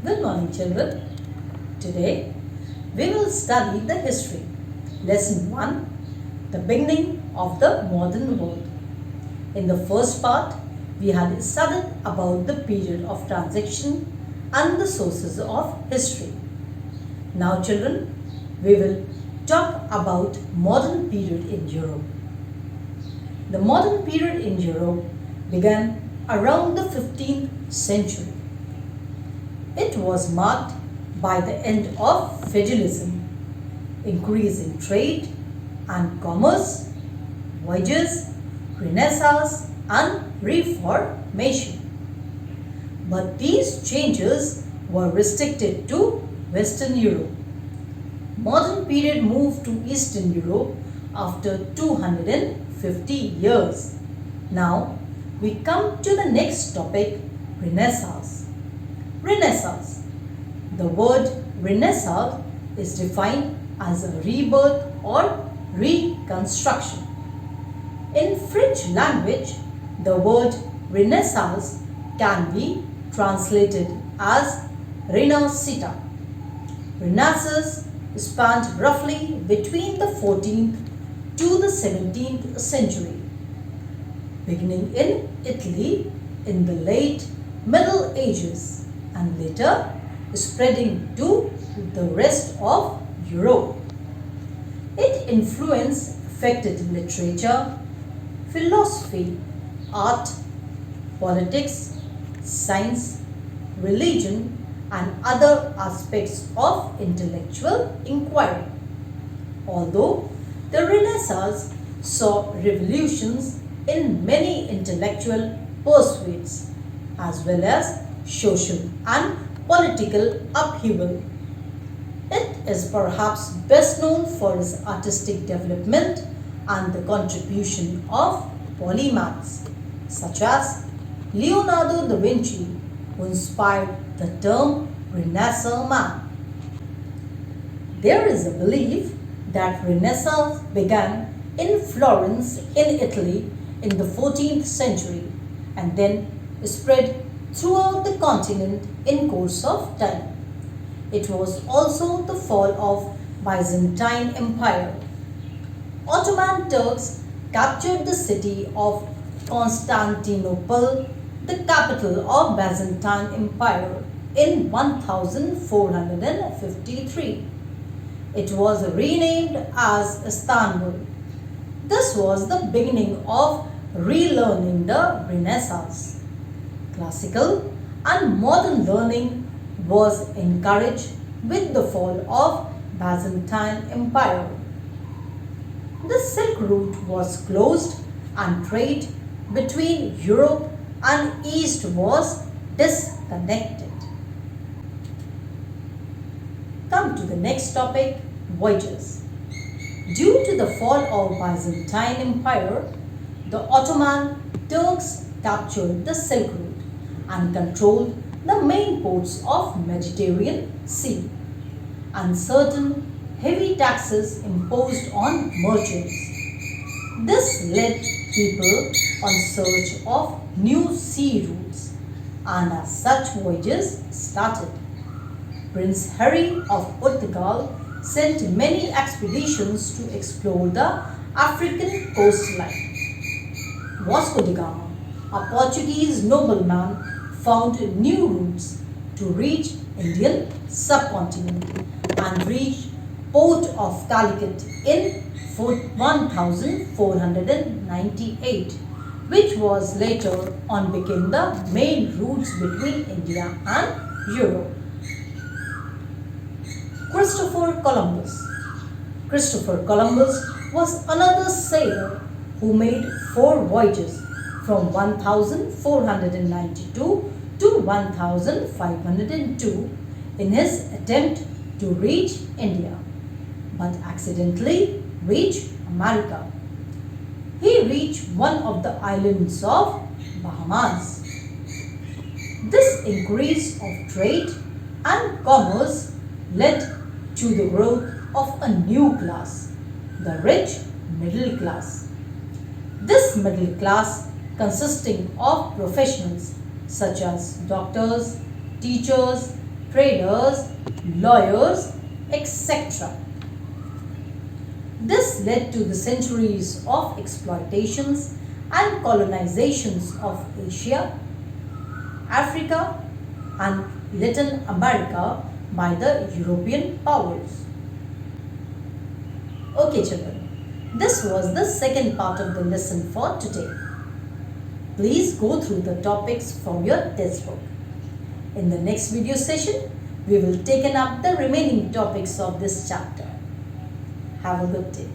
Good morning, children. Today we will study the history. Lesson 1, the beginning of the modern world. In the first part, we had studied about the period of transition and the sources of history. Now, children, we will talk about modern period in Europe. The modern period in Europe began around the 15th century. It was marked by the end of feudalism, increase in trade and commerce, voyages, Renaissance and Reformation. But these changes were restricted to Western Europe. Modern period moved to Eastern Europe after 250 years. Now we come to the next topic, Renaissance. Renaissance. The word Renaissance is defined as a rebirth or reconstruction. In French language, the word Renaissance can be translated as Rinascita. Renaissance spanned roughly between the 14th to the 17th century, beginning in Italy in the late Middle Ages and later spreading to the rest of Europe. Its influence affected literature, philosophy, art, politics, science, religion, and other aspects of intellectual inquiry. Although the Renaissance saw revolutions in many intellectual pursuits as well as social and political upheaval. It is perhaps best known for its artistic development and the contribution of polymaths such as Leonardo da Vinci, who inspired the term Renaissance man. There is a belief that Renaissance began in Florence in Italy in the 14th century and then spread throughout the continent in course of time. It was also the fall of Byzantine Empire. Ottoman Turks captured the city of Constantinople, the capital of Byzantine Empire, in 1453. It was renamed as Istanbul. This was the beginning of relearning the Renaissance. Classical and modern learning was encouraged with the fall of Byzantine Empire. The Silk Route was closed and trade between Europe and East was disconnected. Come to the next topic, voyages. Due to the fall of Byzantine Empire, the Ottoman Turks captured the Silk Route and controlled the main ports of Mediterranean Sea, and certain heavy taxes imposed on merchants. This led people on search of new sea routes, and as such voyages started. Prince Harry of Portugal sent many expeditions to explore the African coastline. Vasco da Gama, a Portuguese nobleman, found new routes to reach Indian subcontinent and reached port of Calicut in 1498, which was later on became the main routes between India and Europe. Christopher Columbus. Christopher Columbus was another sailor who made 4 voyages from 1492 to 1502 in his attempt to reach India, but accidentally reached America. He reached one of the islands of Bahamas. This increase of trade and commerce led to the growth of a new class, the rich middle class. This middle class consisting of professionals such as doctors, teachers, traders, lawyers, etc. This led to the centuries of exploitations and colonizations of Asia, Africa and Latin America by the European powers. Okay children, this was the second part of the lesson for today. Please go through the topics from your textbook. In the next video session, we will take up the remaining topics of this chapter. Have a good day.